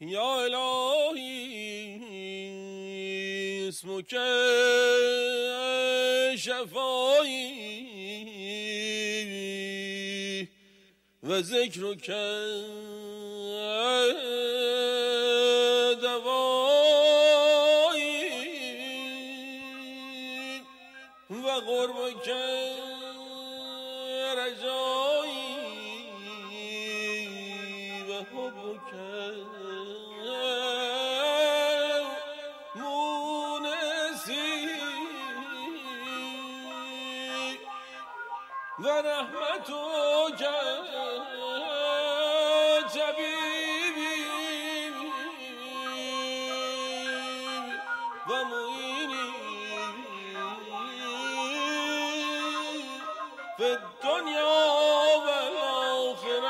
يا إلهي اسمك شفایی و ذکرک دوایی و قربک رجایی و حبک و رحمتک جبیبی و معینی فی الدنیا و الآخرت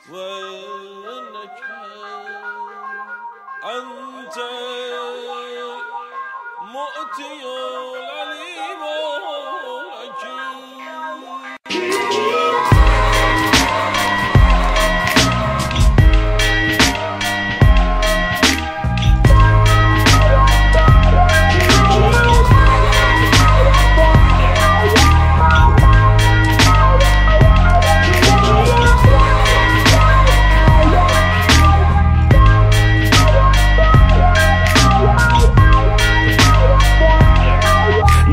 و انک انت مؤتی العلیم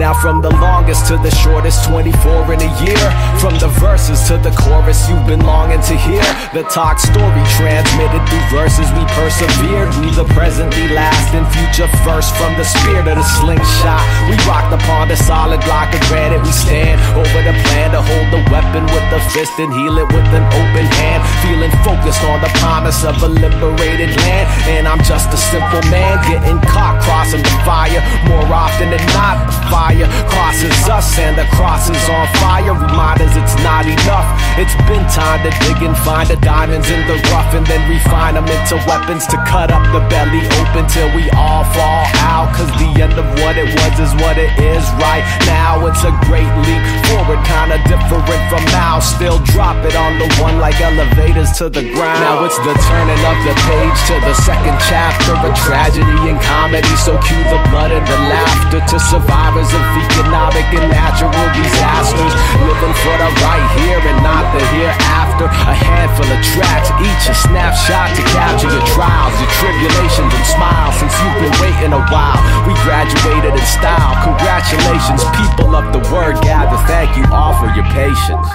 Now from the longest to the shortest, 24 in a year. From the verses to the chorus, you've been longing to hear the talk story transmitted through verses. We persevered, we the present, the last and future first. From the spear to the slingshot, we rocked upon the solid block of granite. We stand over the plan to hold the weapon with the fist and heal it with an open hand. Feeling focused on the promise of a liberated land. And I'm just a simple man getting caught crossing the fire. More often than not, the fire crosses us and the cross is on fire. Reminders it's not enough. It's been time to dig and find the diamonds in the rough and then refine them into weapons to cut up the belly open till we all fall out. Cause the end of what it was is what it is right now. It's a great leap forward, kinda different from now. Still drop it on the one like elevators to the ground. Now it's the turning of the page to the second chapter, a tragedy and comedy. So cue the blood and the laughter to survivors of economic and natural disasters, living for the right here and not the hereafter. A handful of tracks, each a snapshot to capture your trials, your tribulations and smiles. Since you've been waiting a while, we graduated in style. Congratulations, people of the word gather. Thank you all for your patience.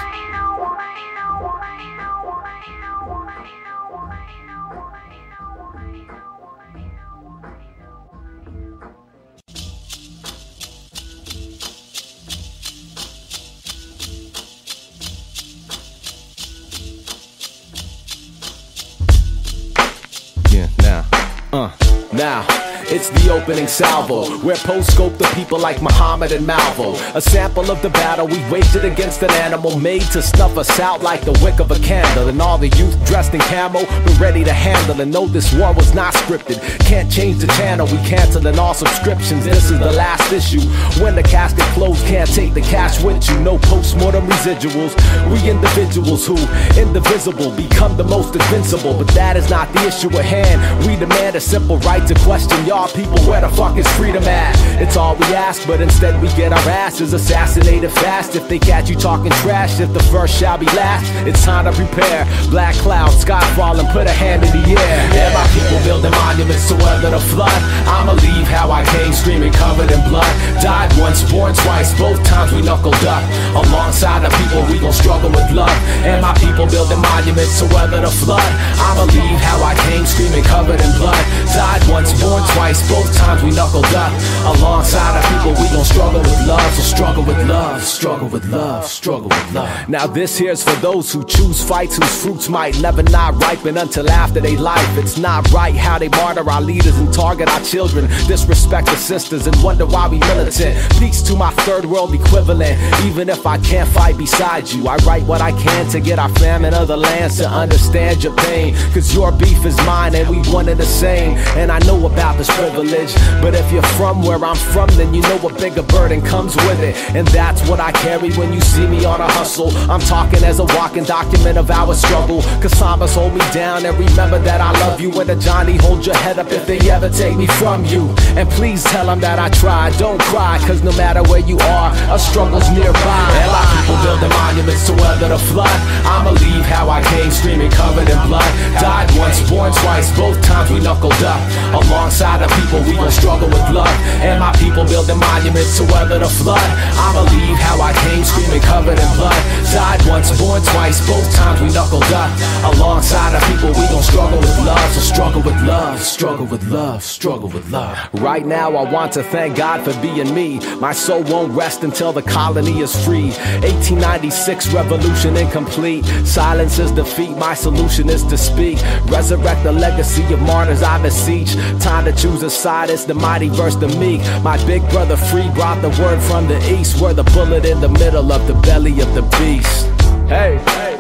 Now, it's the opening salvo, where post-scope the people like Muhammad and Malvo. A sample of the battle we waged against an animal made to snuff us out like the wick of a candle. And all the youth dressed in camo were ready to handle and know this war was not scripted. Can't change the channel, we canceling all subscriptions. This is the last issue. When the casket closed, can't take the cash with you. No post-mortem residuals. We individuals who, indivisible, become the most invincible. But that is not the issue at hand. We demand a simple right to question y'all people, where the fuck is freedom at? It's all we ask, but instead we get our asses assassinated fast. If they catch you talking trash, if the first shall be last, it's time to prepare. Black clouds, sky falling, put a hand in the air. And my people building monuments to weather the flood. I'ma leave how I came, screaming covered in blood. Died once, born twice, both times we knuckled up. Alongside the people we gon' struggle with love. And my people building monuments to weather the flood. I'ma leave how I came, screaming covered in blood. Died once, born twice, both times we knuckled up. Alongside our people we gon' struggle with love. So struggle with love, struggle with love, struggle with love. Now this here's for those who choose fights whose fruits might never not ripen until after they life. It's not right how they martyr our leaders sisters and target our children, disrespect the sisters and wonder why we militant. Peace to my third world equivalent. Even if I can't fight beside you, I write what I can to get our fam in other lands to understand your pain. Cause your beef is mine and we one and the same. And I know about this privilege, but if you're from where I'm from, then you know a bigger burden comes with it. And that's what I carry when you see me on a hustle. I'm talking as a walking document of our struggle. Cause Sambas hold me down and remember that I love you. And a Johnny, hold your head up if they ever take me from you. And please tell them that I tried. Don't cry, cause no matter where you are, a struggle's nearby. And my people building monuments to weather the flood. I'ma leave how I came, screaming covered in blood. Died once, born twice, both times we knuckled up. Alongside the people we gon' struggle with love. And my people building monuments to weather the flood. I'ma leave how I came, screaming covered in blood. Died once, born twice, both times we knuckled up. Alongside the people we gon' struggle with love. So struggle with love, struggle with love, struggle with love. Right now I want to thank God for being me. My soul won't rest until the colony is free. 1896 revolution incomplete. Silence is defeat, my solution is to speak. Resurrect the legacy of martyrs I beseech. Time to choose a side, it's the mighty versus the meek. My big brother Free brought the word from the east. We're the bullet in the middle of the belly of the beast. Hey, hey.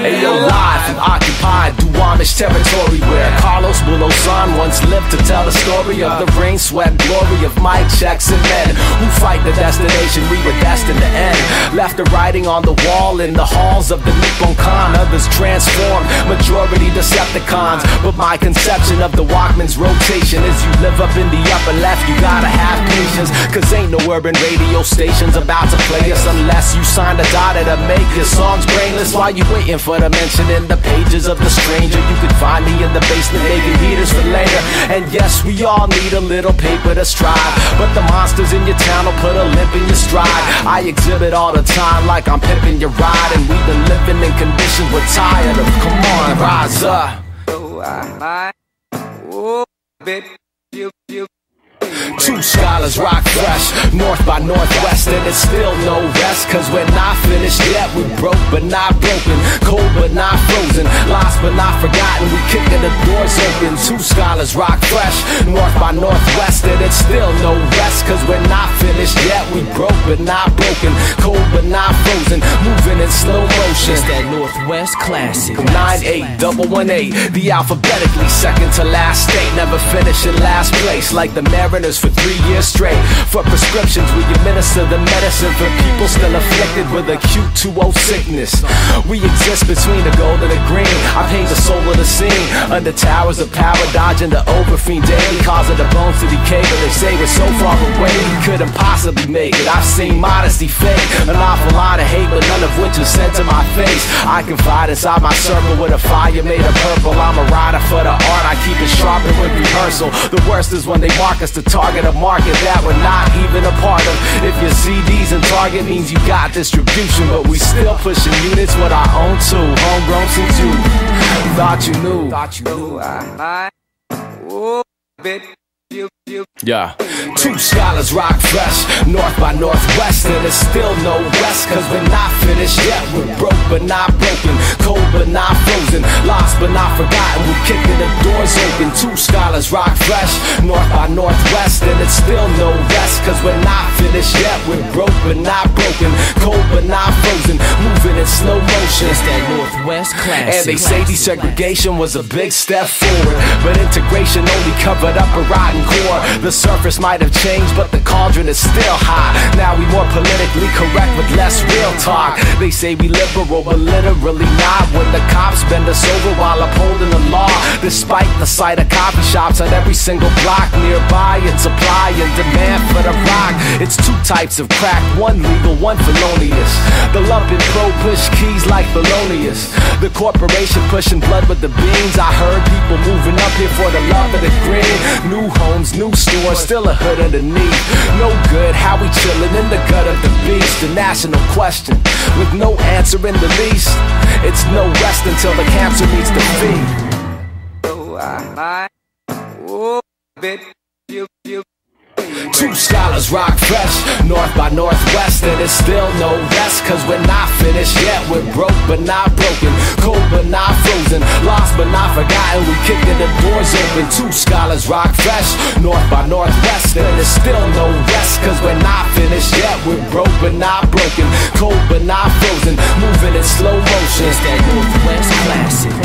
Hey yo, live from occupied Duwamish territory, where Carlos Bulosan once lived to tell the story of the rain, sweat, glory of mic checks and men who fight the destination we were destined to end. Left a writing on the wall in the halls of the Nippon Khan. Others transformed, majority Decepticons. But my conception of the Walkman's rotation is you live up in the upper left, you gotta have patience. Cause ain't no urban radio stations about to play us unless you signed a dotted to make your songs brainless. While you waiting for the mention in the pages of the stranger, you could find me in the basement making heaters for later. And yes, we all need a little paper to strive, but the monsters in your town will put a limp in your stride. I exhibit all the time like I'm pimping your ride, and we've been living in conditions we're tired of. Come on, rise up. Two scholars rock fresh, north by northwest, and it's still no rest. Cause we're not finished yet, we broke but not broken, cold but not frozen, lost but not forgotten, we kicking the doors open. Two scholars rock fresh, north by northwest, and it's still no rest. Cause we're not finished yet, we broke but not broken, cold but not frozen, moving in slow motion. It's that Northwest classic. 98118, the alphabetically second to last state, never finish in last place. Like the Mariners for 3 years straight. For prescriptions we administer the medicine for people still afflicted with acute 2-0 sickness. We exist between the gold and the green. I paint the soul of the scene under towers of power, dodging the overfiend daily, causing the bones to decay. But they say we're so far away we couldn't possibly make it. I've seen modesty fake, an awful lot of hate, but none of which is sent to my face. I confide inside my circle with a fire made of purple. I'm a rider for the art, I keep it sharp and with rehearsal. The worst is when they mark us to target a market that we're not even a part of. If your CDs and Target means you got distribution, but we still pushing units with our own too. Homegrown since you thought you knew. Yeah. Two scholars rock fresh, north by northwest, and it's still no rest. Cause we're not finished yet, we're broke but not broken, cold but not frozen, lost but not forgotten, we're kicking the doors open. Two scholars rock fresh, north by northwest, and it's still no rest. Cause we're not finished yet, we're broke but not broken, cold but not frozen, moving in slow motion. It's that Northwest classic. And they say desegregation was a big step forward, but integration only covered up a rotten core. The surface might have changed, but the cauldron is still hot. Now we more politically correct with less real talk. They say we liberal, but literally not. When the cops bend us over while upholding the law. Despite the sight of coffee shops on every single block nearby, it's supply and demand for the rock. It's two types of crack, one legal, one felonious. The lumping pro push keys like felonious. The corporation pushing blood with the beans. I heard people moving up here for the love of the green. New homes, new stores, still a hood underneath. No good, how we chillin' in the gut of the beast. The national question, with no answer in the least. It's no rest until the cancer meets the feed. Two scholars rock fresh, north by northwest, and it's still no rest, cause we're not finished yet. We're broke but not broken, cold but not frozen, lost but not forgotten. We kicking the doors open. Two scholars rock fresh, north by northwest, and it's still no rest, cause we're not finished yet. We're broke but not broken, cold but not frozen, moving in slow motion. It's that Northwest classic.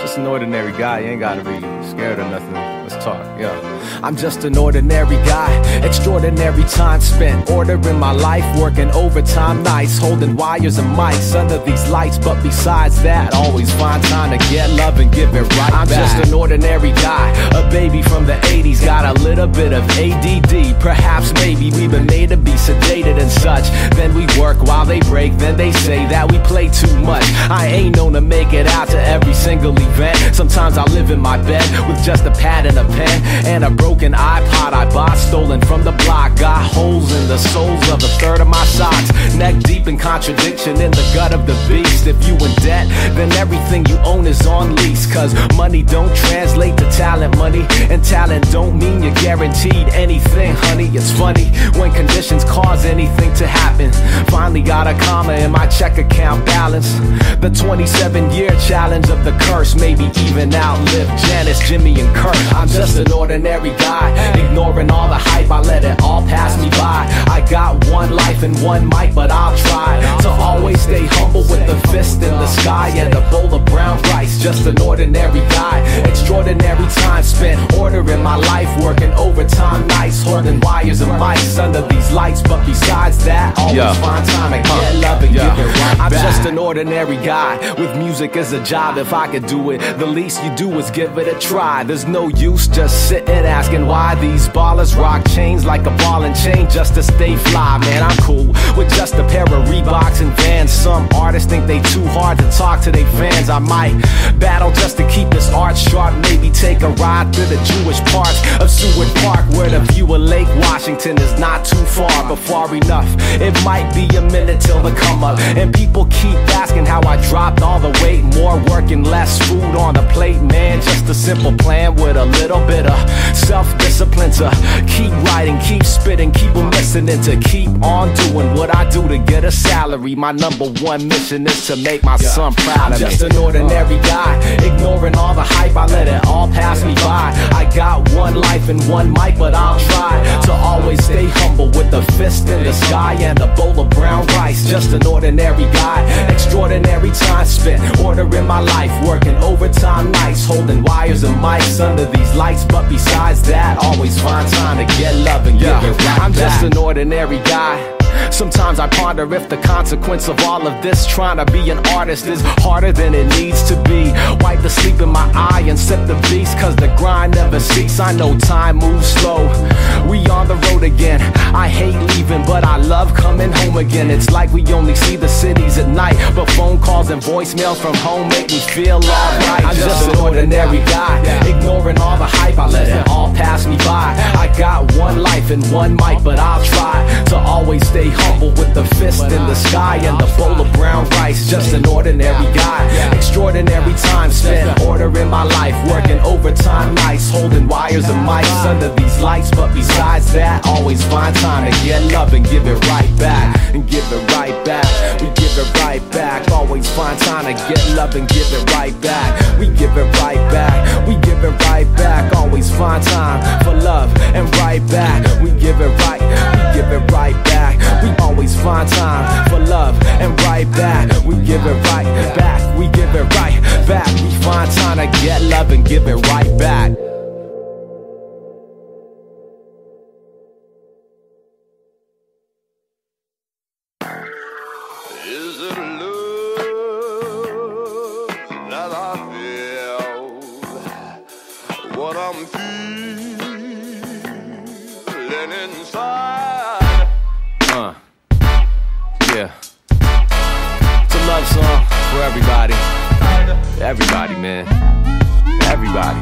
Just an ordinary guy, you ain't gotta be scared or nothing. Let's talk, yeah. I'm just an ordinary guy, extraordinary time spent ordering my life, working overtime nights, holding wires and mics under these lights. But besides that, always find time to get love and give it right I'm back. Just an ordinary guy, a baby from the 80s, got a little bit of ADD. Perhaps maybe we've been made to be sedated and such. Then we work while they break, then they say that we play too much. I ain't known to make it out to every single event. Sometimes I live in my bed with just a pad and a pen and a broken iPod I bought, stolen from the block. Got holes in the soles of a third of my socks, neck deep in contradiction in the gut of the beast. If you in debt, then everything you own is on lease. Cause money don't translate to talent money, and talent don't mean you're guaranteed anything, honey. It's funny when conditions cause anything to happen. Finally got a comma in my check account balance. The 27-year challenge of the curse, maybe even outlive Janice, Jimmy, and Kurt. I'm just an ordinary guy, ignoring all the hype, I let it all pass me by. I got one life and one mic, but I'll try to always stay humble with the fist in the sky and a bowl of brown rice. Just an ordinary guy, extraordinary time spent ordering my life, working overtime nights, holding wires and mics under these lights. But besides that, always find time to get love and give it right I'm back. Just an ordinary guy with music as a job. If I could do it, the least you do is give it a try. There's no use just sitting asking why these ballers rock chains like a ball and chain just to stay fly. Man, I'm cool with just a pair of Reeboks and Vans. Some artists think they too hard to talk to their fans. I might battle just to keep this art sharp. Maybe take a ride through the Jewish parts of Seward Park, where the view of Lake Washington is not too far, but far enough. It might be a minute till the come up, and people keep asking how I dropped all the weight. More work and less food on the plate, man. Just a simple plan with a little bit of self-discipline to keep writing, keep spitting, keep them listening, to keep on doing what I do to get a salary. My number one mission is to make my son proud of me. I'm just an ordinary guy, ignoring all the hype, I let it all pass me by. I got one life and one mic, but I'll try to always stay humble with a fist in the sky and a bowl of brown rice. Just an ordinary guy, extraordinary time spent ordering my life, working overtime nights, holding wires and mics under these lights. But besides that, always find time to get love and give it right I'm back. Just an ordinary guy. Sometimes I ponder if the consequence of all of this trying to be an artist is harder than it needs to be. Wipe the sleep in my eye and sip the beast, cause the grind never cease. I know time moves slow, we on the road again. I hate leaving, but I love coming home again. It's like we only see the cities at night, but phone calls and voicemails from home make me feel alright. I'm just an ordinary guy, ignoring all the hype, I let it all pass me by. I got one life and one mic, but I'll try to always stay humble with the fist in the sky and the bowl of brown rice. Just an ordinary guy, extraordinary time spent, order in my life, working overtime nights, holding wires and mics under these lights. But besides that, always find time to get love and give it right back, and give it right back. We give it right back. Always find time to get love and give it right back. We give it right back. We give it right back. Always find time for love and right back. We give it right. We give it right back. We always find time for love and right back. We give it right back. We give it right back. We find time to get love and give it right back. Is it love that I feel? What I'm feeling inside? Yeah. It's a love song for everybody. Everybody, man. Everybody.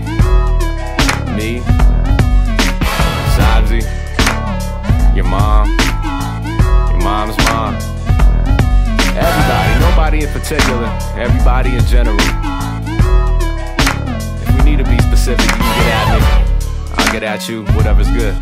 Me, Sabzi, your mom, your mom's mom. Everybody, nobody in particular, everybody in general. If we need to be specific, you can get at me. I'll get at you, whatever's good.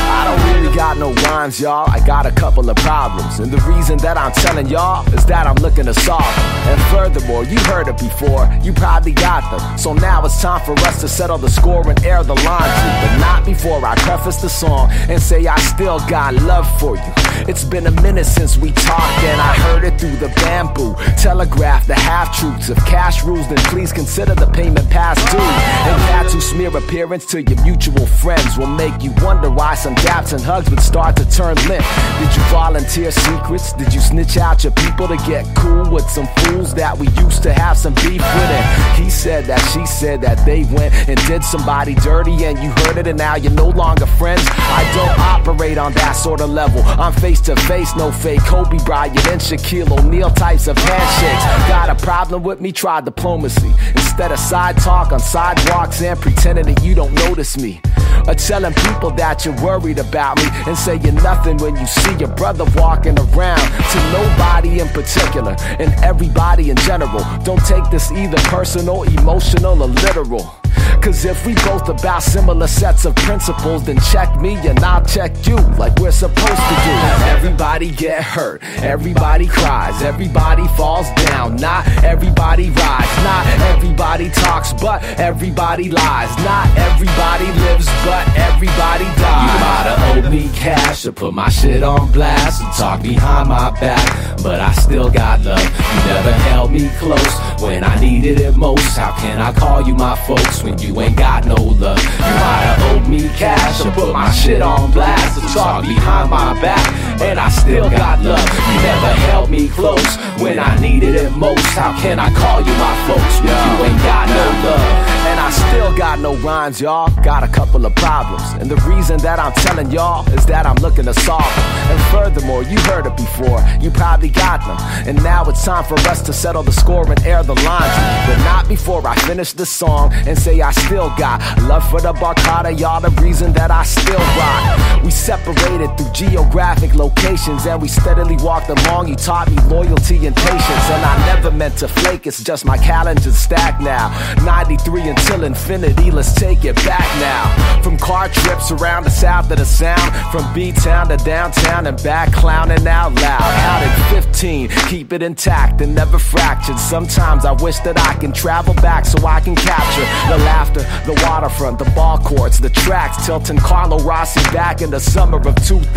I don't really got no rhymes, y'all. I got a couple of problems, and the reason that I'm telling y'all is that I'm looking to solve them. And furthermore, you heard it before, you probably got them. So now it's time for us to settle the score and air the laundry. But not before I preface the song and say I still got love for you. It's been a minute since we talked, and I heard it through the bamboo. Telegraph the half-truths. If cash rules, then please consider the payment past due. And that to smear appearance to your mutual friends will make you wonder why some daps and hugs would start to turn limp. Did you volunteer secrets? Did you snitch out your people to get cool with some fools that we used to have some beef with? And he said that, she said that they went and did somebody dirty, and you heard it, and now you're no longer friends. I don't operate on that sort of level. I'm face to face, no fake Kobe Bryant and Shaquille O'Neal types of handshakes. Got a problem with me? Try diplomacy instead of side talk on sidewalks and pretending that you don't notice me, or telling people that you're worried about me and saying nothing when you see your brother walking around. To nobody in particular and everybody in general, don't take this either personal, emotional, or literal. Cause if we both about similar sets of principles, then check me and I'll check you like we're supposed to do. Everybody get hurt, everybody cries, everybody falls down, not everybody rides, not everybody talks, but everybody lies, not everybody lives, but everybody dies. You might've owed me cash or put my shit on blast and talk behind my back, but I still got love. You never held me close when I needed it most. How can I call you my folks when you ain't got no love? You might've owed me cash or put my shit on blast or talk behind my back, and I still got love. You never held me close when I needed it most. How can I call you my folks when you ain't got no love? And I still got no rhymes, y'all. Got a couple of problems, and the reason that I'm telling y'all is that I'm looking to solve them. And furthermore, you heard it before, you probably got them, and now it's time for us to settle the score and air the laundry. But not before I finish this song and say I still got love for the Barcada, y'all, the reason that I still rock. We separated through geographic locations, and we steadily walked along. You taught me loyalty and patience, and I never meant to flake. It's just my calendar's stacked now. 93 until infinity, let's take it back now. From car trips around the south of the sound, from B-town to downtown and back, clowning out loud. Out at 15, keep it intact and never fractured. Sometimes I wish that I can travel back so I can capture the laughter, the waterfront, the ball courts, the tracks, tilting Carlo Rossi back in the summer of 2000.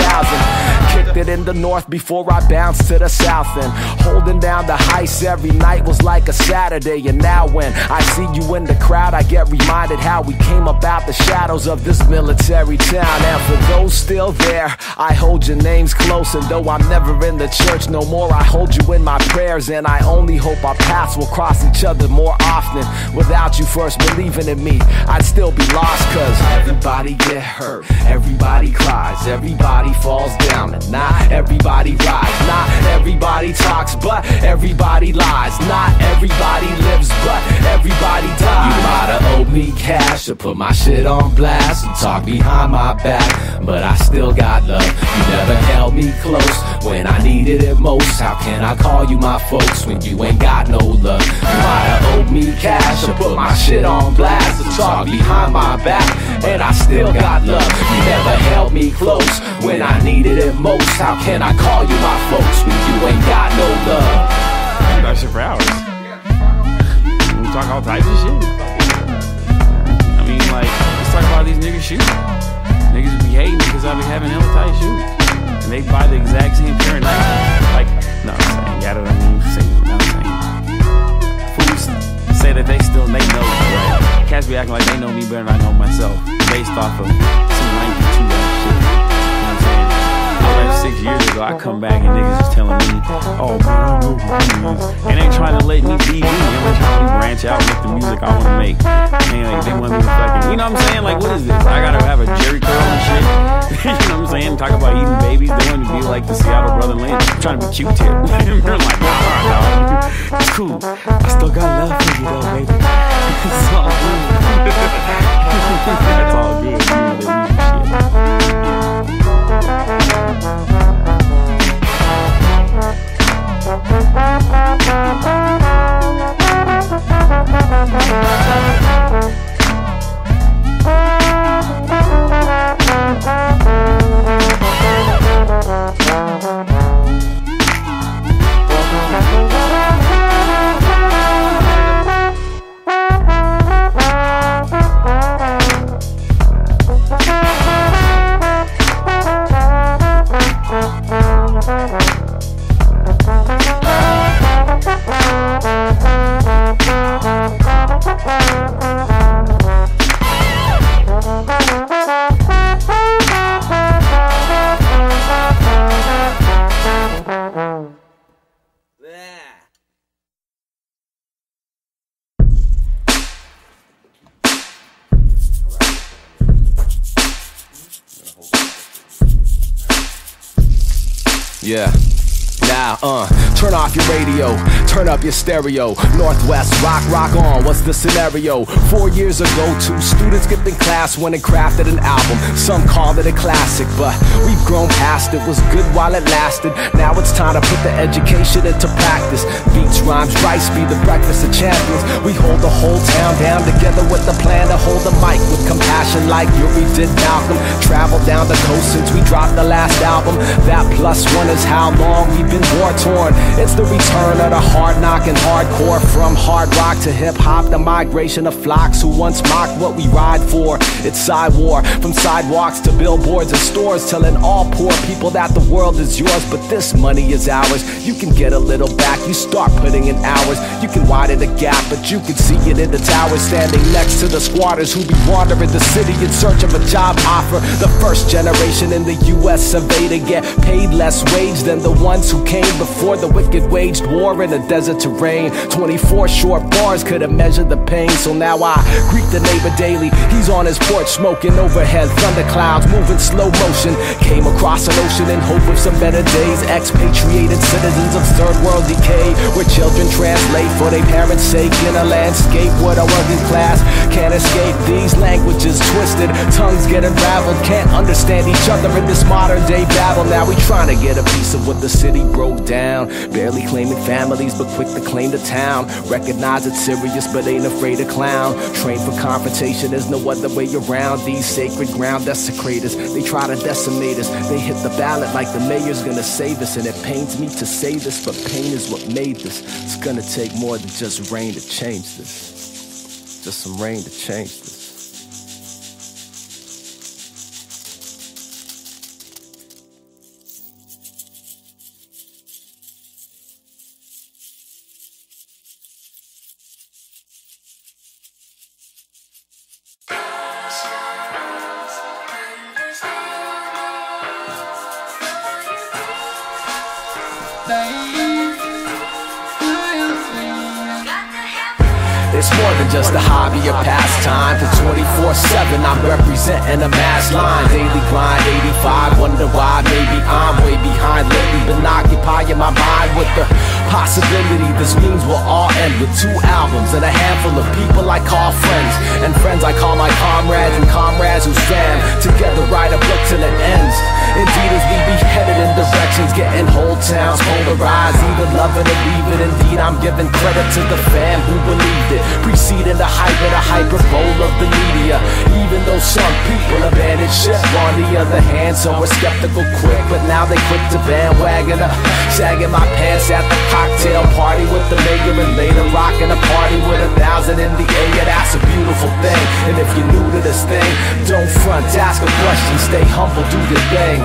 Kicked it in the north before I bounced to the south, and holding down the heights every night was like a Saturday. And now when I see you in the crowd, I get reminded how we came up out the shadows of this military town. And for those still there, I hold your names close, and though I'm never in the church no more, I hold you in my prayers, and I only hope our paths will cross each other more often. Without you first believing in me, I'd still be lost, cause everybody get hurt, everybody cries, everybody falls down, and not everybody rides. Not everybody talks, but everybody lies. Not everybody lives, but everybody dies. You might have owed me cash or put my shit on blast and talk behind my back, but I still got love. You never held me close when I needed it most. How can I call you my folks when you ain't got no love? You might have owed me cash or put my shit on blast and talk behind my back, and I still got love. You never held me close when I needed it most. How can I call you my folks when you ain't got no love? We got shit for hours. We talk all types of shit. I mean, like, let's talk about these niggas shooting. Niggas be hating because I be having hella tight shoes. And they buy the exact same pair of Nike. Like, no, I'm saying, yeah, I mean, no, I'm saying. Fools say that they still know me, right? Cats be acting like they know me better than I know myself, based off of some 92 shit. You know what I'm saying? I left 6 years ago, I come back and niggas is telling me, oh man, I know who you is. And they trying to let me be me. They trying to branch out and make the music I want to make. Man, like, they want me to fucking, you know what I'm saying? Like, what is this? I gotta have a Jerry curl and shit. You know what I'm saying? Talk about eating babies. They want to be like the Seattle Brother Lynch. I'm trying to be cute here. They're like, nah, dog. It's cool. I still got love for you though, baby. It's all good. That's all good. You know, Yeah. Now, turn off your radio, turn up your stereo. Northwest, rock on, what's the scenario? 4 years ago, 2 students skipped in class, went and crafted an album. Some called it a classic, but we've grown past it. Was good while it lasted. Now it's time to put the education into practice. Beats, rhymes, rice, be the breakfast of champions. We hold the whole town down together with the plan to hold the mic with compassion like Yuri did Malcolm. Traveled down the coast since we dropped the last album. That +1 is how long we've been war-torn. It's the return of the hard-knocking hardcore. From hard rock to hip-hop, the migration of flocks who once mocked what we ride for. It's Cy-War, from sidewalks to billboards and stores, telling all poor people that the world is yours, but this money is ours. You can get a little back, you start putting in hours. You can widen the gap, but you can see it in the towers. Standing next to the squatters who be wandering the city in search of a job offer. The first generation in the US survey to get paid less wage than the ones who came before the wicked waged war in the desert terrain. 24 short bars could have measured the pain. So now I greet the neighbor daily. He's on his porch smoking overhead, thunderclouds moving slow motion. Came across an ocean in hope of some better days. Expatriated citizens of third world decay, where children translate for their parents' sake in a landscape where the working class can't escape. These languages twisted, tongues get unraveled, can't understand each other in this modern day battle. Now we trying to get a piece of what the city broke down. Barely claiming families, but quick to claim the town. Recognize it's serious, but ain't afraid to clown. Trained for confrontation, there's no other way around. These sacred ground desecrators, they try to decimate us. They hit the ballot like the mayor's gonna save us. And it pains me to say this, but pain is what made this. It's gonna take more than just rain to change this. Just some rain to change this. It's more than just a hobby or pastime. For 24/7 I'm representing a mass line. Daily grind, 85, wonder why. Maybe I'm way behind lately. Been occupying my mind with the possibility this means we'll all end with 2 albums and a handful of people I call friends, and friends I call my comrades, and comrades who's fam. Together write a book till it ends. Indeed, as we be headed in directions, getting whole towns polarized, either love it or leave it. Indeed, I'm giving credit to the fam who believed it, preceding the hype of the hyperbole of the media. Even though some people abandoned ship, on the other hand, some were skeptical quick, but now they quick to bandwagon up, sagging my pants at the cocktail party with the mayor, and later rocking a party with 1,000 in the air. Yeah, that's a beautiful thing. And if you're new to this thing, don't front, ask a question, stay humble, do your thing.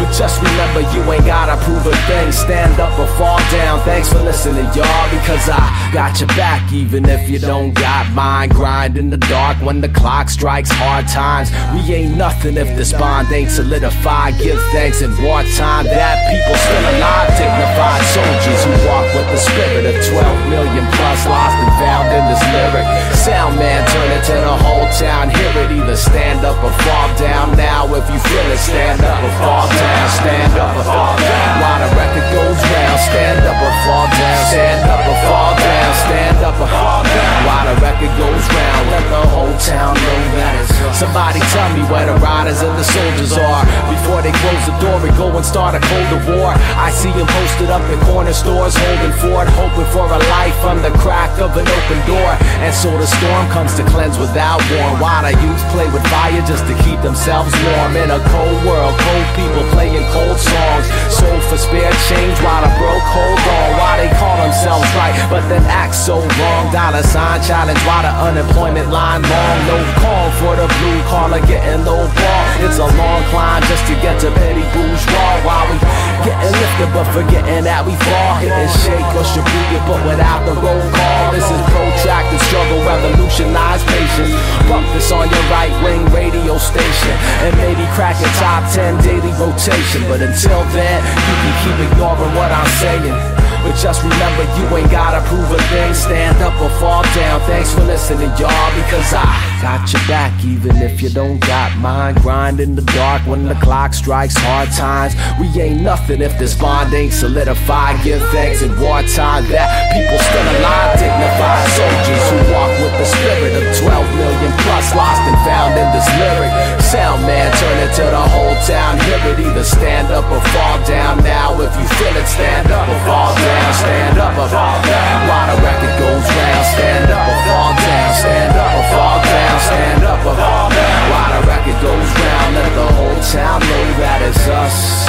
But just remember, you ain't gotta prove a thing. Stand up or fall down. Thanks for listening, y'all, because I got your back, even if you don't got mine. Grind in the dark when the clock strikes hard times. We ain't nothing if this bond ain't solidified. Give thanks in wartime that people still alive. Dignified soldiers who walk with the spirit of 12 million plus lost and found in this lyric. Sound man, turn it to the whole town. Hear it, either stand up or fall down. Now if you feel it, stand up or fall down. Stand up or fall down. While the record goes round, stand up or fall down. Stand up or fall down. Stand up or fall down. While the record goes round, let the whole town know that it's us. Somebody tell me where the riders and the soldiers are before they close the door and go and start a colder war. I see them posted up in corner stores, holding fort, hoping for a life from the crack of an open door. And so the storm comes to cleanse without warm. Why the youth play with fire just to keep themselves warm in a cold world, cold people playing cold songs, sold for spare change while the broke hold on. Why they call themselves right but then act so wrong? Dollar sign challenge why the unemployment line long. No call for the blue collar getting low ball. It's a long climb just to get to petty bourgeois. While we getting lifted but forgetting that we fall. Hit and shake or Shibuya but without the roll call. This is protracted struggle, revolutionized patience. Bump this on your right wing radio station and maybe crack a top 10 daily rotation. But until then, you can keep ignoring what I'm saying. But just remember, you ain't gotta prove a thing. Stand up or fall down. Thanks for listening, y'all, because I got your back, even if you don't got mine. Grind in the dark when the clock strikes hard times. We ain't nothing if this bond ain't solidified. Give thanks in wartime that people still alive. Dignified soldiers who walk with the spirit of 12 million plus lost and found in this lyric. Sound man, turn it to the whole town. Hear it, either stand up or fall down. Now if you feel it, stand up or fall down. Stand up or fall down. While the record goes round, stand up or fall down. Stand up or fall down. Stand up or fall down. While the record goes round, let the whole town know that it's us.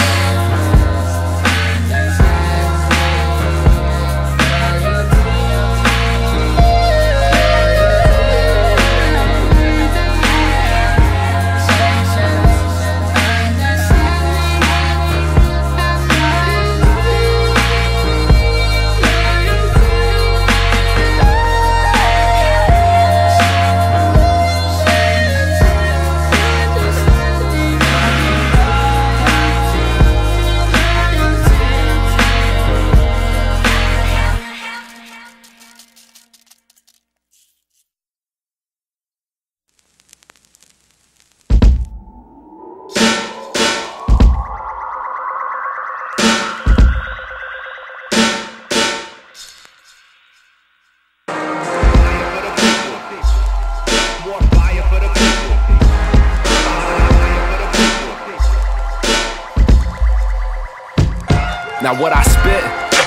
Now what I spit,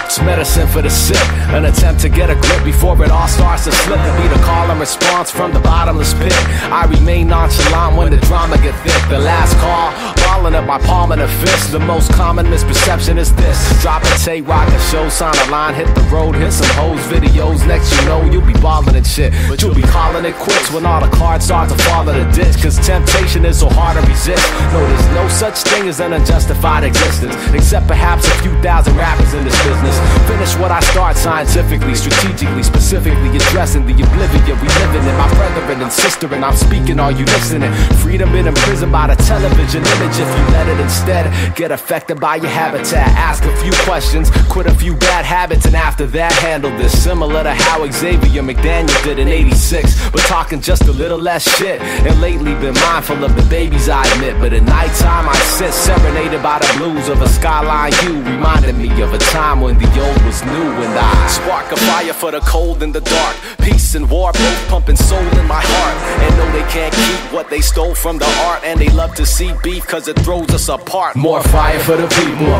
it's medicine for the sick. An attempt to get a grip before it all starts to slip. To be the call and response from the bottomless pit. I remain nonchalant when the drama get thick. The last call, balling up my palm in a fist. The most common misperception is this: drop a tape, rock a show, sign a line, hit the road, hit some hoes, videos. Next you know, you'll be balling and shit, but you'll be calling it quits when all the cards start to fall in the ditch. Cause temptation is so hard to resist. No, there's no such thing as an unjustified existence, except perhaps a few thousand rappers in this business. Finish what I start scientifically, strategically, specifically addressing the oblivion we living in. My brethren and sister, and I'm speaking, are you listening? Freedom been imprisoned by the television images if you let it instead get affected by your habitat. Ask a few questions, quit a few bad habits, and after that handle this. Similar to how Xavier McDaniel did in '86, but talking just a little less shit. And lately been mindful of the babies I admit, but at nighttime I sit serenaded by the blues of a skyline hue, reminding me of a time when the old was new. And I spark a fire for the cold and the dark, peace and war both pumping soul in my heart. And no, they can't keep what they stole from the art, and they love to see beef cause it throws us apart. More fire for the people,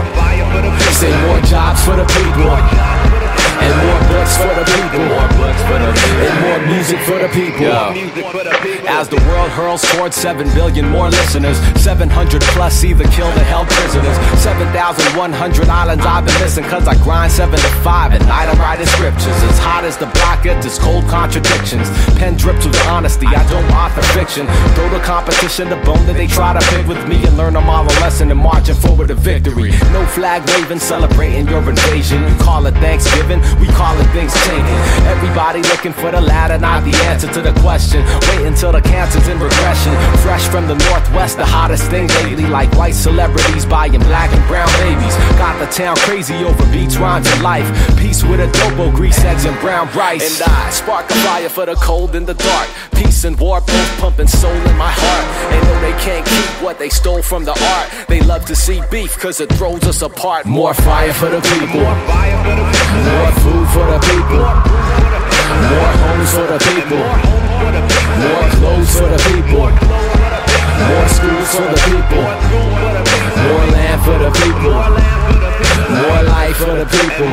say more jobs for the people, and more books for the people, and more music for the people. As the world hurls towards 7 billion more listeners, 700 plus either killed or held prisoners, 7,100 islands I've been missing cause I grind 7 to 5 at night. I'm writing scriptures as hot as the block gets, it's cold contradictions. Pen drips with honesty, I don't author fiction. Throw the competition the bone that they try to pick with me, and learn a moral lesson and marching forward to victory. No flag waving, celebrating your invasion. You call it Thanksgiving, we call it things changing. Everybody looking for the ladder, not the answer to the question. Wait until the cancer's in regression. Fresh from the Northwest, the hottest thing lately, like white celebrities buying black and brown babies. Got the town crazy over beats, rhymes, and life. Peace with adobo, grease, eggs, and brown rice. And I spark a fire for the cold and the dark, peace and war both pumping soul in my heart. And no, they can't keep what they stole from the art. They love to see beef cause it throws us apart. More fire for the people, more food for the people, more homes for the people, more clothes for the people, more schools for the people, more land for the people, more life for the people.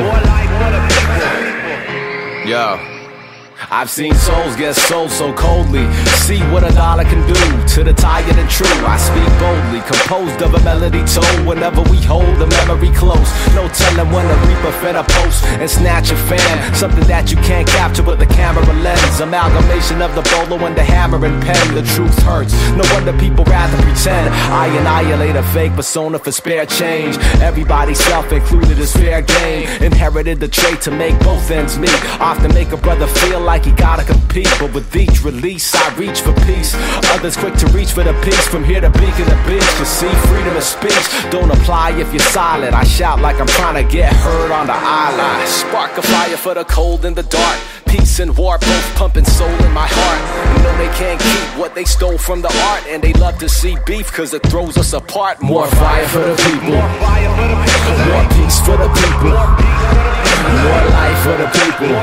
Yo, I've seen souls get sold so coldly. See what a dollar can do to the tired and true. I speak boldly, composed of a melody told whenever we hold the memory close. No telling when the reaper finna post and snatch a fan, something that you can't capture with the camera lens. Amalgamation of the bolo and the hammer and pen. The truth hurts, no wonder people rather pretend. I annihilate a fake persona for spare change. Everybody self-included is fair game. Inherited the trait to make both ends meet. Often make a brother feel like he gotta compete, but with each release I reach for peace. Others quick to reach for the peace. From here to Beacon the beach, you see freedom of speech don't apply if you're silent. I shout like I'm trying to get heard on the island. I spark a fire for the cold and the dark, peace and war both pumping soul in my heart. You know they can't keep what they stole from the art, and they love to see beef cause it throws us apart. More fire for the people, more peace for the people, more life for the people,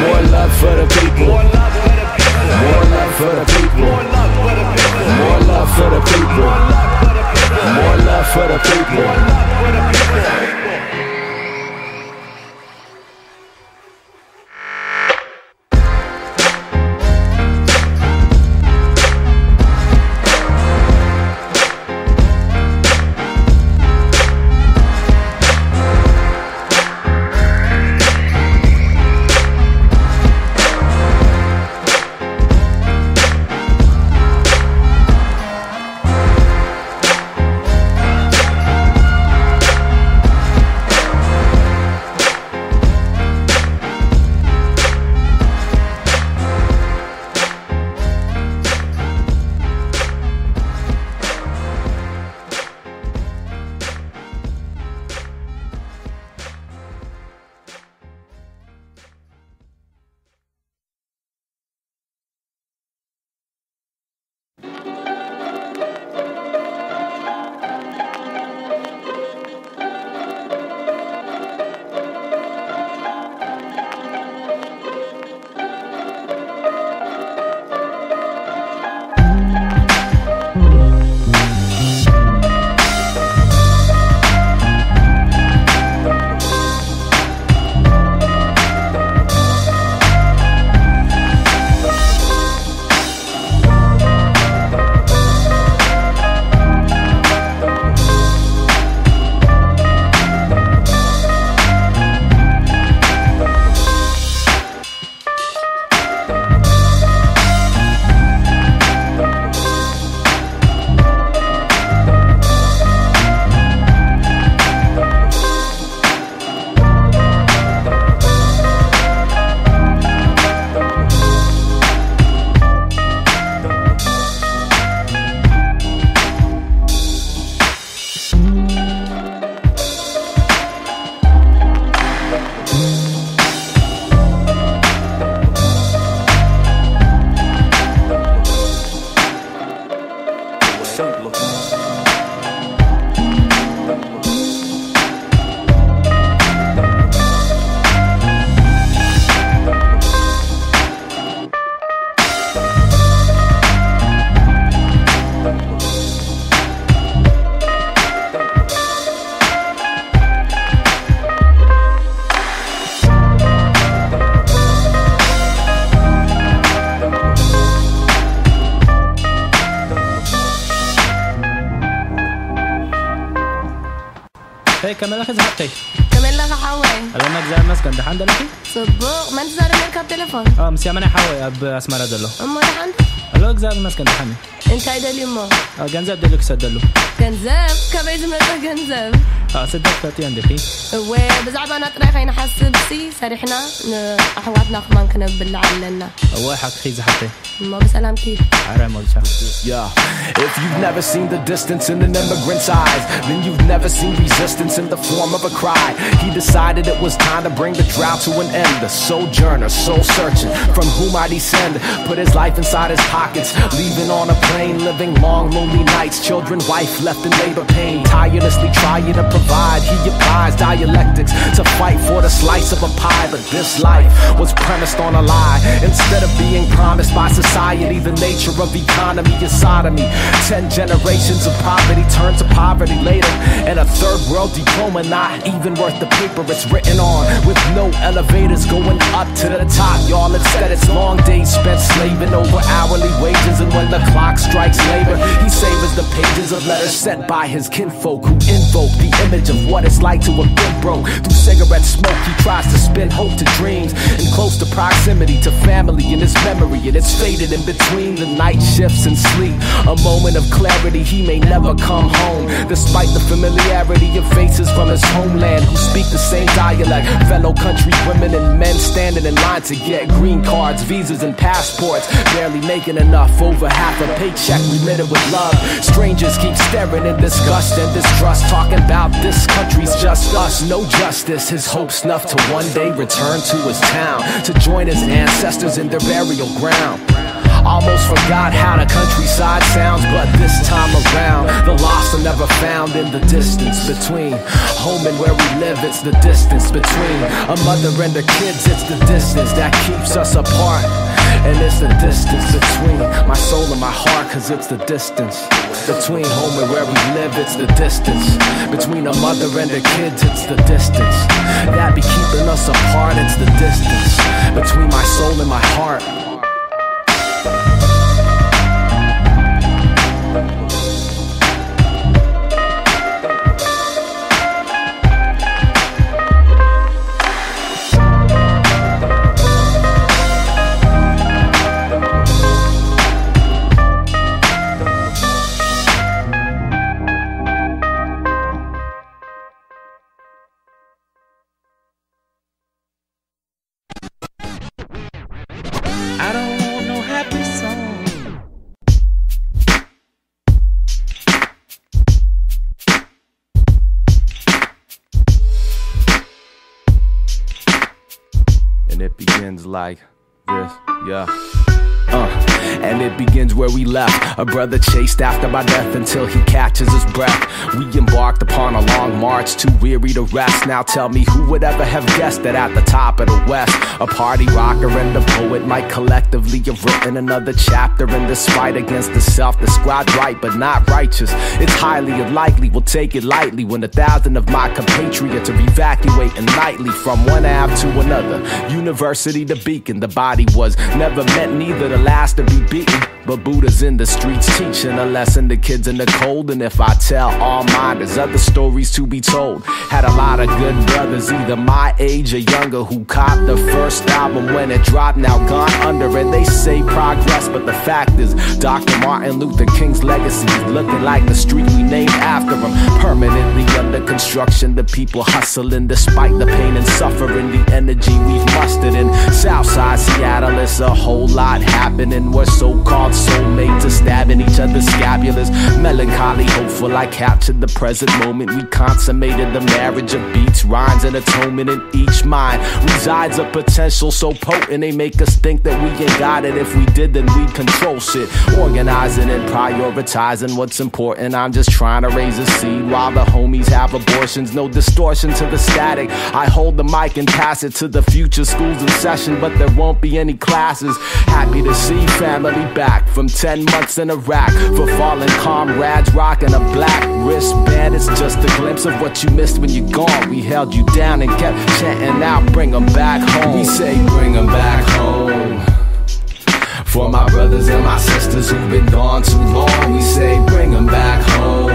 more love for the people, more love for the people, more love for the people, more love for the people. كمل أخي زحبتي كمل لك حوي أنا جزار مسكن دحان دلوقتي صبوق ما انت زار نركب تليفون مسيا ماني حوي أب أسمر دلو أمو دحان هلو جزار مسكن دحان انت عيد اليوم جنزاب دلوك سدلو جنزاب كبيت ملك جنزاب صدق فاتي عندي خي وبزعبا نطري خينا حسب سي سريحنا أحواتنا خمان كنا بالعلنا هو حق خي زحبتي ما بسلام كيف عرام ولشا Yeah, if you've never seen the distance in an immigrant's eyes, then you've never seen resistance in the form of a cry. He decided it was time to bring the drought to an end. The sojourner, soul searching, from whom I descend, put his life inside his pockets, leaving on a plane, living long, lonely nights. Children, wife left in labor pain, tirelessly trying to provide. He applies dialectics to fight for the slice of a pie, but this life was premised on a lie. Instead of being promised by society, the nature of economy is sodomy. 10 generations of poverty turned to poverty later, and a third world diploma not even worth the paper it's written on, with no elevators going up to the top, y'all. Instead it's long days spent slaving over hourly wages, and when the clock strikes labor, he savors the pages of letters sent by his kinfolk who invoke the image of what it's like to have been broke. Through cigarette smoke he tries to spin hope to dreams, in close to proximity to family in his memory, and it's faded in between the night shifts and sleep. A moment of clarity, he may never come home, despite the familiarity of faces from his homeland who speak the same dialect. Fellow country women and men standing in line to get green cards, visas and passports, barely making enough, over half a paycheck remitted with love. Strangers keep staring in disgust and distrust, talking about this country's just us, no justice. His hope snuffed to one day return to his town, to join his ancestors in their burial ground. Almost forgot how the countryside sounds, but this time around the lost are never found in the distance between home and where we live. It's the distance between a mother and her kids. It's the distance that keeps us apart, and it's the distance between my soul and my heart, cause it's the distance between home and where we live. It's the distance between a mother and her kids. It's the distance that be keeping us apart. It's the distance between my soul and my heart. I don't want no happy song. And it begins like this, yeah. And it begins where we left. A brother chased after my death until he catches his breath. We embarked upon a long march, too weary to rest. Now tell me, who would ever have guessed that at the top of the West, a party rocker and a poet might collectively have written another chapter in this fight against the self, described right but not righteous. It's highly unlikely we'll take it lightly when 1,000 of my compatriots are evacuating nightly from one Ave to another, university to Beacon. The body was never meant neither to last or be beaten, but Buddha's in the streets teaching a lesson to kids in the cold. And if I tell all mine, there's other stories to be told. Had a lot of good brothers, either my age or younger, who copped the first album when it dropped, now gone under. And they say progress, but the fact is Dr. Martin Luther King's legacy is looking like the street we named after him, permanently under construction. The people hustling despite the pain and suffering, the energy we've mustered in Southside Seattle. It's a whole lot happening. We're so-called soulmates are stabbing each other's scapulas. Melancholy, hopeful, I captured the present moment. We consummated the marriage of beats, rhymes, and atonement. In each mind resides a potential so potent, they make us think that we ain't got it. If we did, then we'd control shit. Organizing and prioritizing what's important. I'm just trying to raise a seed while the homies have abortions. No distortion to the static. I hold the mic and pass it to the future schools in session, but there won't be any classes. Happy to see family back from 10 months in Iraq, for fallen comrades rocking a black wristband. It's just a glimpse of what you missed when you're gone. We held you down and kept chanting out, bring them back home. We say bring them back home. For my brothers and my sisters who've been gone too long, we say bring them back home.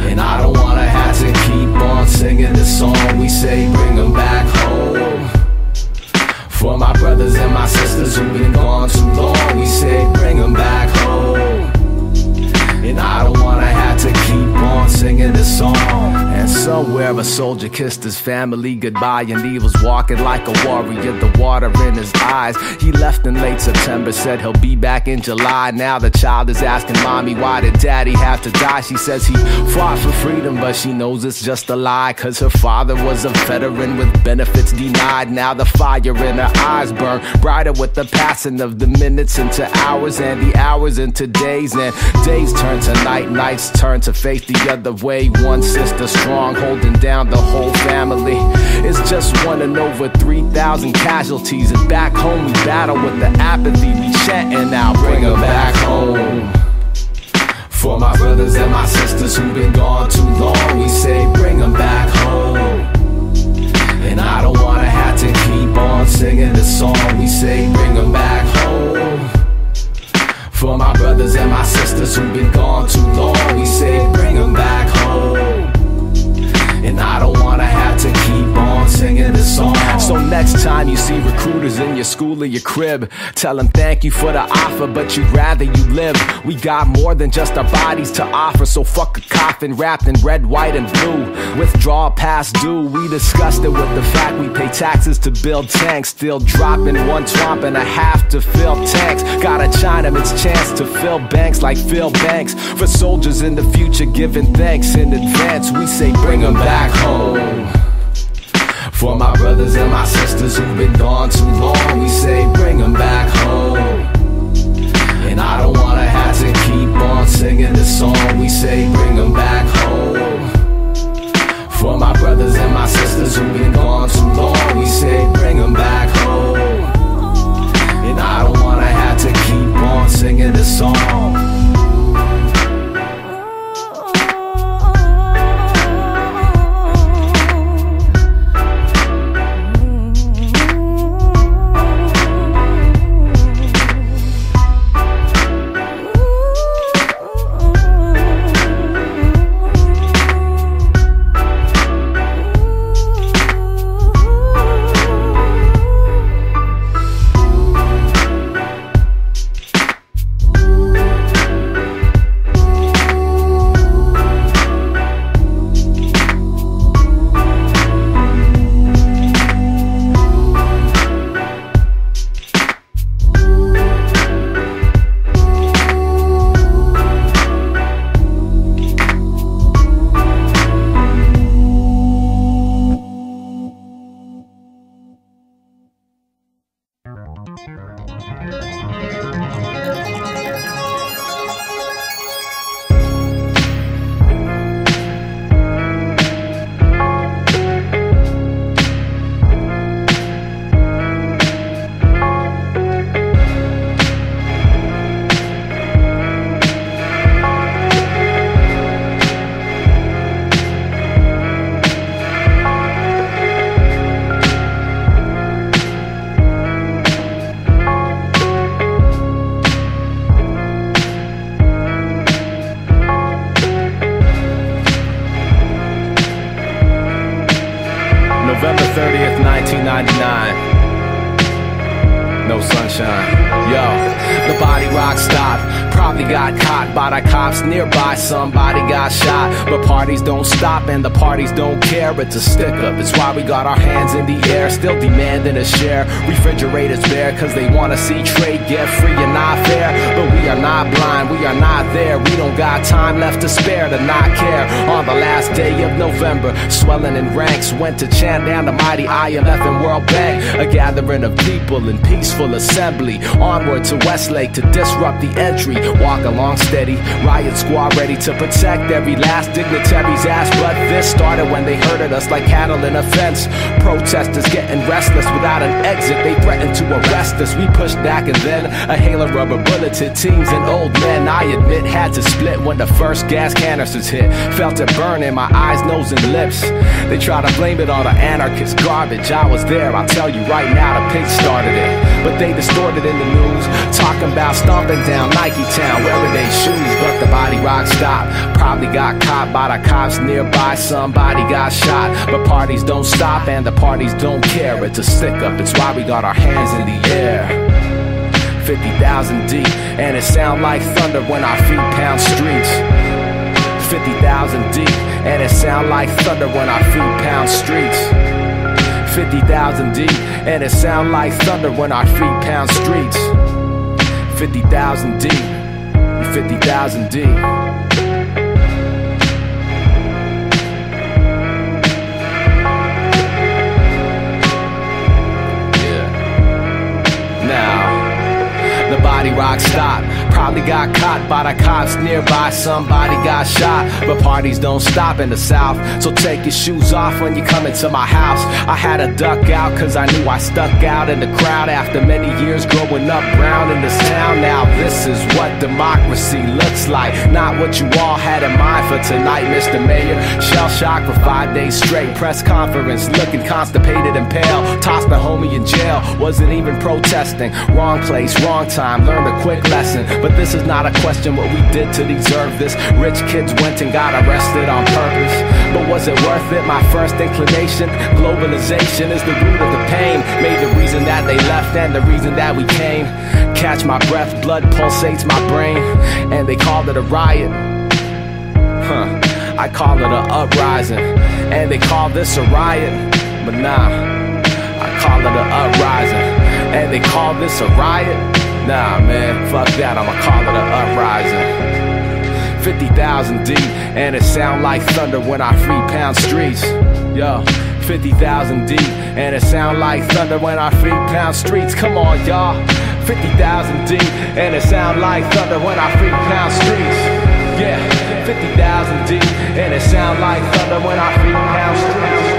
And I don't wanna have to keep say bring them back home. For my brothers and my sisters who've been gone too long, we say bring them back home. And I don't wanna have to keep on singing this song. And somewhere a soldier kissed his family goodbye, and he was walking like a warrior, the water in his eyes. He left in late September, said he'll be back in July. Now the child is asking mommy, why did daddy have to die? She says he fought for freedom, but she knows it's just a lie, cause her father was a veteran with benefits denied. Now the fire in her eyes burn brighter with the passing of the minutes into hours, and the hours into days, and days turn to night, nights turn to face the other way. One sister strong, holding down the whole family. It's just one in over 3,000 casualties, and back home we battle with the apathy. We chanting now, bring them back home. For my brothers and my sisters who've been gone too long, we say bring them back home. And I don't wanna have to keep on singing this song. We say bring them back home. For my brothers and my sisters who've been gone too long, we say bring them back home. And I don't wanna have to keep on singing this song. So next time you see recruiters in your school or your crib, tell them thank you for the offer, but you'd rather you live. We got more than just our bodies to offer, so fuck a coffin wrapped in red, white, and blue. Withdrawal past due, we discussed it with the fact we pay taxes to build tanks, still dropping 1 swamp and a half to fill tanks. Got a Chinaman's chance to fill banks like Phil Banks. For soldiers in the future giving thanks in advance, we say bring them back home. For my brothers and my sisters who've been gone too long, we say bring them back home. And I don't wanna have to keep on singing this song. We say bring them back home. For my brothers and my sisters who've been gone too long, we say bring them back home. And I don't wanna have to keep on singing this song. November 30th, 1999. No sunshine. Yo, the body rock stopped. Probably got caught by the cops nearby. Somebody got shot. But parties don't stop and the parties don't care. It's a stick up. It's why we got our hands in the air, still demanding a share. Refrigerators bare cause they wanna see trade get free and not fair. But we are not blind, we are not there. We don't got time left to spare to not care. On the last day of November, swelling in ranks, went to chant down the mighty IMF and World Bank. A gathering of people in peaceful assembly. Onward to Westlake to disrupt the entry. Walk along steady, riot squad ready to protect every last dignitary's ass. But this started when they herded us like cattle in a fence. Protesters getting restless without an exit. They threatened to arrest us. We pushed back and then a hail of rubber bullets hit teams in old men, I admit, had to split when the first gas canisters hit. Felt it burn in my eyes, nose, and lips. They try to blame it on the anarchist garbage. I was there, I'll tell you right now, the pigs started it. But they distorted in the news, talking about stomping down Nike Town, wearing their shoes. But the body rock stopped, probably got caught by the cops nearby. Somebody got shot, but parties don't stop and the parties don't care. It's a stick up, it's why we got our hands in the air. 50,000 deep, and it sound like thunder when our feet pound streets. 50,000 deep, and it sound like thunder when our feet pound streets. 50,000 deep, and it sound like thunder when our feet pound streets. 50,000 deep, 50,000 deep. The body rock stopped, probably got caught by the cops nearby. Somebody got shot, but parties don't stop in the South. So take your shoes off when you come into my house. I had to duck out cause I knew I stuck out in the crowd. After many years growing up brown in this town, now this is what democracy looks like. Not what you all had in mind for tonight, Mr. Mayor. Shell shock for 5 days straight, press conference, looking constipated and pale. Tossed the homie in jail, wasn't even protesting. Wrong place, wrong time, learned a quick lesson. But this is not a question what we did to deserve this. Rich kids went and got arrested on purpose. But was it worth it? My first inclination, globalization is the root of the pain. Made the reason that they left and the reason that we came. Catch my breath, blood pulsates my brain. And they called it a riot. I call it a uprising. And they call this a riot. But nah, I call it a uprising. And they call this a riot. Nah, man, fuck that, I'ma call it a uprising. 50,000 deep, and it sound like thunder when our feet pound streets. Yo, 50,000 deep, and it sound like thunder when our feet pound streets. Come on, y'all. 50,000 deep, and it sound like thunder when our feet pound streets. Yeah, 50,000 deep, and it sound like thunder when our feet pound streets.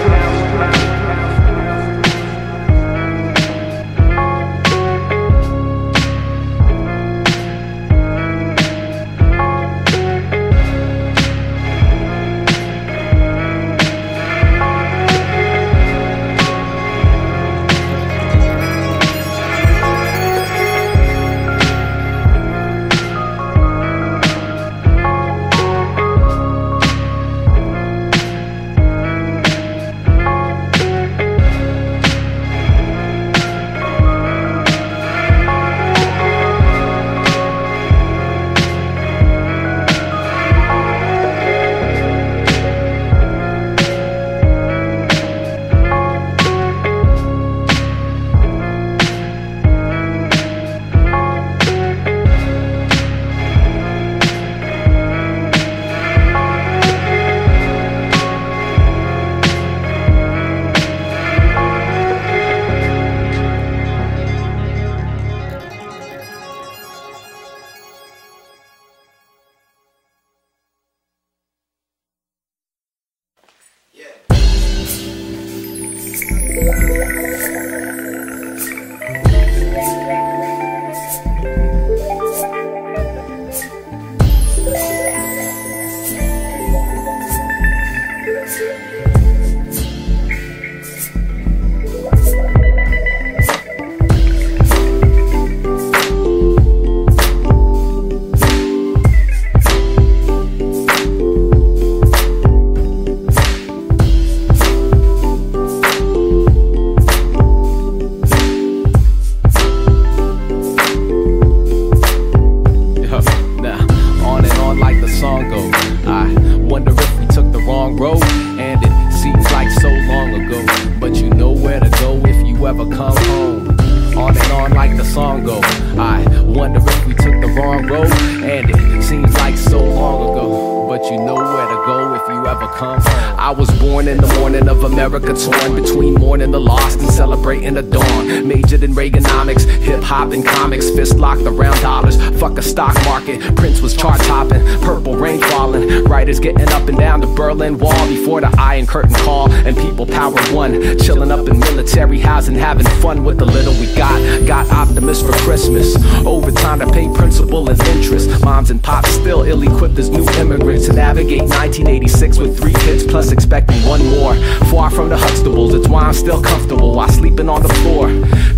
was born in the morning of America, torn between mourning the lost and celebrating the dawn. Majored in Reaganomics, hip-hop and comics, fist locked around dollars. Fuck a stock market, Prince was chart-topping, purple rain falling. Writers getting up and down the Berlin Wall before the Iron Curtain call. And people power one, chilling up in military housing, having fun with the little we got. Got optimists for Christmas, overtime to pay principal and interest. Moms and pops still ill-equipped as new immigrants to navigate 1986 with 3 kids plus expecting 1 more. Far from the Huxtables, it's why I'm still comfortable while sleeping on the floor.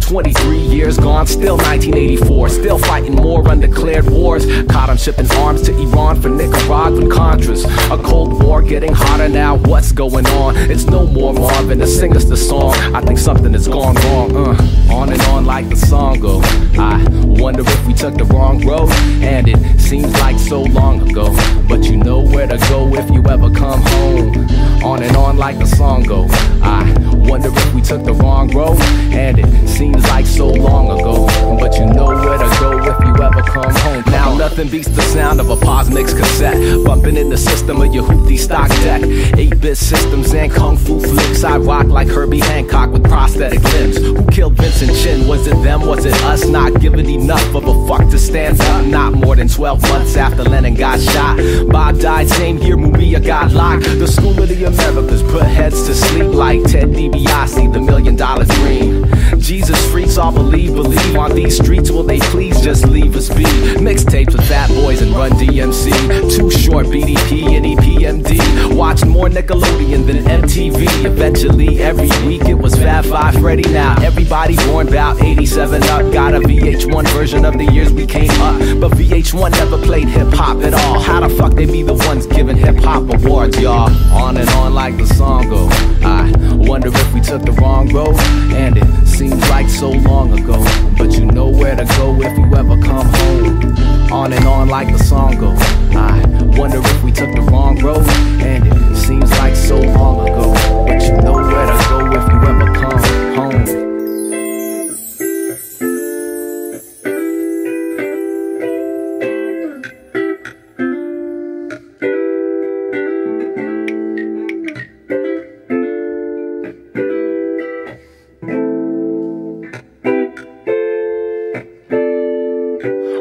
23 years gone, still 1984, still fighting more undeclared wars. Caught on shipping arms to Iran for Nicaraguan Contras. A Cold War getting hotter now, what's going on? It's no more Marvin to sing us the song. I think something has gone wrong, on and on like the song goes. I wonder if we took the wrong road, and it seems like so long ago, but you know where to go if you ever come home. On and on like the song goes. I wonder if we took the wrong road, and it seems like so long ago, but you know where to go if you ever come home. Now nothing beats the sound of a Posmix cassette bumping in the system of your hoopty stock deck. 8-bit systems and kung fu flicks. I rock like Herbie Hancock with prosthetic limbs. Who killed Vincent Chin? Was it them? Was it us? Not giving enough of a fuck to stand up. Not more than 12 months after Lennon got shot. Bob died same year Mumia got locked. The school of the Americas put heads to sleep like Ted DiBiase, the $1 Million Dream. Jesus freaks all believe on these streets. Will they please just leave us be? Mixtapes with Fat Boys and Run DMC. Too Short, BDP and EPMD. Watched more Nickelodeon than MTV. Eventually every week it was Fab Five Freddy. Now everybody born about 87 up got a VH1 version of the years we came up, but VH1 never played hip-hop at all. How the fuck they be the ones giving hip-hop awards, y'all? On and on like the song goes. I wonder if we took the wrong road, and it seems like so long ago, but you know where to go if you ever come home. On and on like the song goes. I wonder if we took the wrong road, and it seems like so long ago, but you know where to go if you ever come home.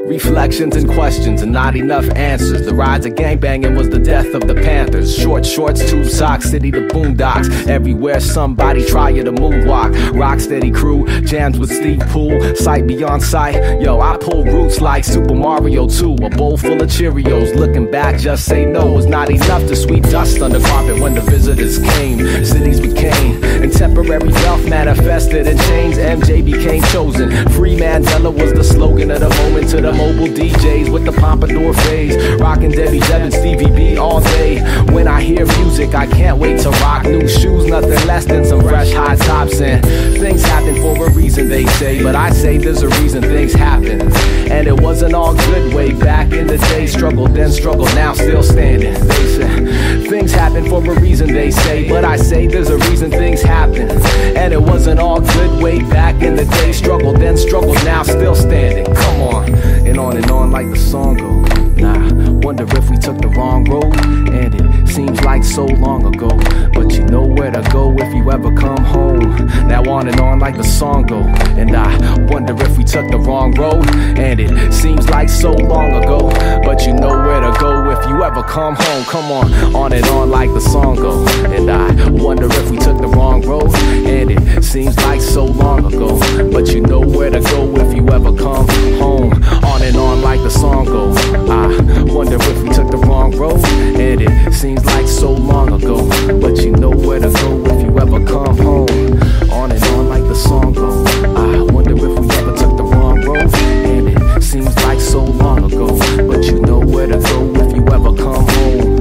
Reflections and questions and not enough answers. The rise of gangbanging was the death of the Panthers. Short shorts, tube socks, city to boondocks. Everywhere somebody try you to moonwalk. Rocksteady crew, jams with Steve Poole. Sight beyond sight, yo, I pull roots like Super Mario 2. A bowl full of Cheerios, looking back just say no. It's not enough to sweep dust under carpet when the visitors came. Cities became, and temporary wealth manifested in chains. MJ became chosen. Free Mandela was the slogan of the moment to the mobile DJs with the pompadour phase. Rockin' Debbie Deb and Stevie B all day. When I hear music, I can't wait to rock new shoes. Nothing less than some fresh high tops. And things happen for a reason, they say, but I say there's a reason things happen. And it wasn't all good way back in the day. Struggled then struggled, now still standing. They say things happen for a reason, they say, but I say there's a reason things happen. And it wasn't all good way back in the day. Struggled then struggled, now still standing. Come on. And on like the song goes. Nah, wonder if we took the wrong road, and it seems like so long ago, but you know where to go if you ever come home. Now on and on like the song goes. And I wonder if we took the wrong road, and it seems like so long ago, but you know where to go if you ever come home. Come on and on like the song goes. And I wonder if we took the wrong road, and it seems like so long ago, but you know where to go if you ever come home. On and on like the song goes. I wonder if we took the wrong road, and it seems like so long ago, but you know where to go if you ever come home. On and on like the song goes. I wonder if we ever took the wrong road, and it seems like so long ago, but you know where to go if you ever come home.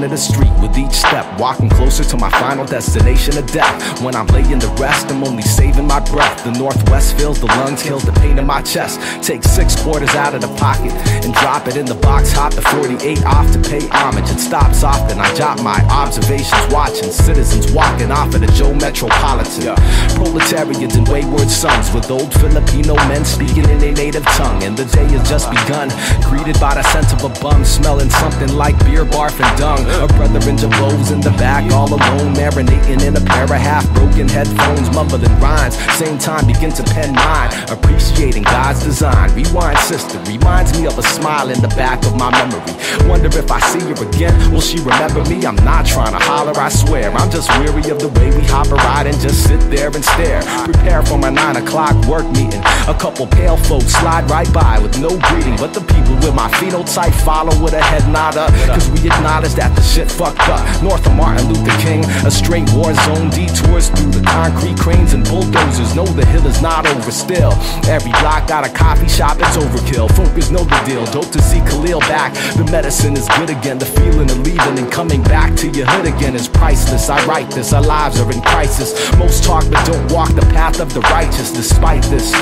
of the street with each step, walking closer to my final destination of death. When I'm laying to rest, I'm only saving my breath. The northwest fills the lungs, kills the pain in my chest. Take 6 quarters out of the pocket and drop it in the box. Hop the 48 off to pay homage. It stops often. I jot my observations, watching citizens walking off of the Joe Metropolitan. Proletarians and wayward sons with old Filipino men speaking in their native tongue. And the day has just begun, greeted by the scent of a bum, smelling something like beer, barf, and dung. A brother in Jabos in the back, all alone, marinating in a pair of half-broken headphones, mumbling rhymes. Same time, begin to pen mine, appreciating God's design. Rewind, sister, reminds me of a smile in the back of my memory. Wonder if I see her again, will she remember me? I'm not trying to holler, I swear. I'm just weary of the way we hop a ride and just sit there and stare. Prepare for my 9 o'clock work meeting. A couple pale folks slide right by with no greeting, but the people with my phenotype follow with a head nodder. Cause we acknowledge that the shit fucked up. North of Martin Luther King, a straight war zone, detours through the concrete cranes and bulldozers. Know the hill is not over still. Every block got a coffee shop, it's overkill. Funkers know the deal, dope to see Khalil back. The medicine is good again, the feeling of leaving and coming back to your hood again is priceless. I write this, our lives are in crisis. Most talk but don't walk the path of the righteous. Despite this,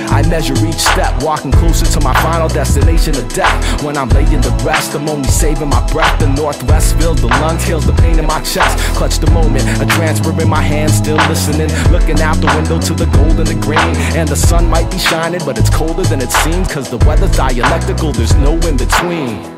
I measure each step, walking closer to my final destination of death. When I'm laying to rest, I'm only saving my breath. The northwest fills the lungs, heals the pain in my chest. Clutch the moment, a transfer in my hand, still listening. Looking out the window to the gold and the green. And the sun might be shining, but it's colder than it seems. Cause the weather's dialectical, there's no in between.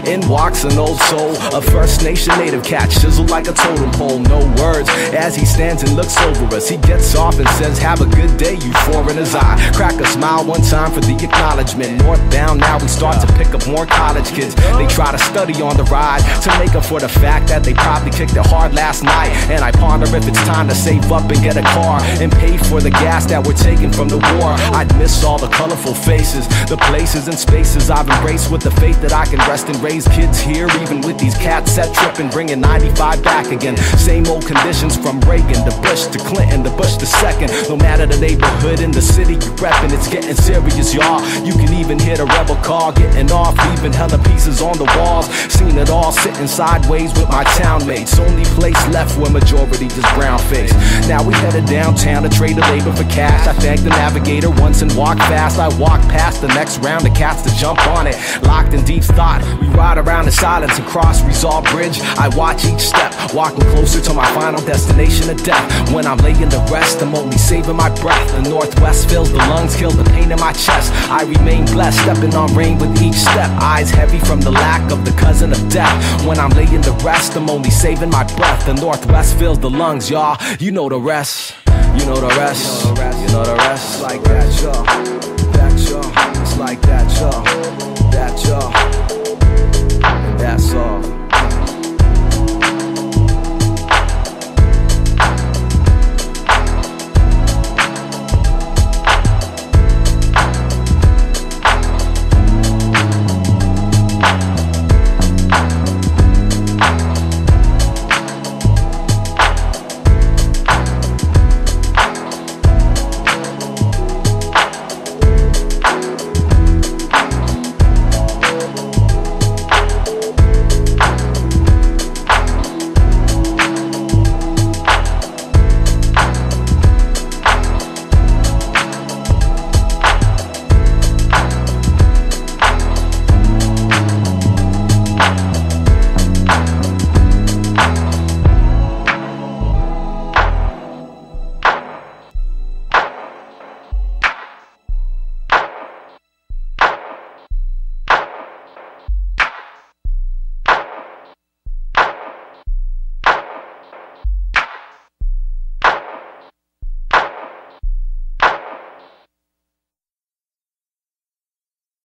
In walks an old soul, a First Nation native cat, chiseled like a totem pole. No words as he stands and looks over us. He gets off and says, have a good day, you four in his eye. Crack a smile one time for the acknowledgement. Northbound now we start to pick up more college kids. They try to study on the ride to make up for the fact that they probably kicked it hard last night. And I ponder if it's time to save up and get a car and pay for the gas that we're taking from the war. I'd miss all the colorful faces, the places and spaces I've embraced with the faith that I can rest and raise kids here, even with these cats set tripping, bringing 95 back again. Same old conditions from Reagan to Bush to Clinton to Bush the second. No matter the neighborhood in the city you reppin', it's getting serious, y'all. You can even hear the rebel car getting off, leaving hella pieces on the walls. Seen it all, sitting sideways with my town mates. Only place left where majority just brown face. Now we headed downtown to trade the labor for cash. I thank the navigator once and walk fast. I walk past the next round, the cats to jump on it. Locked in deep thought, we ride around in silence and cross Resolve Bridge. I watch each step, walking closer to my final destination of death. When I'm laying to rest, I'm only saving my breath. The northwest fills the lungs, kills the pain in my chest. I remain blessed, stepping on rain with each step. Eyes heavy from the lack of the cousin of death. When I'm laying to rest, I'm only saving my breath. The northwest fills the lungs, y'all. You know the rest. You know the rest.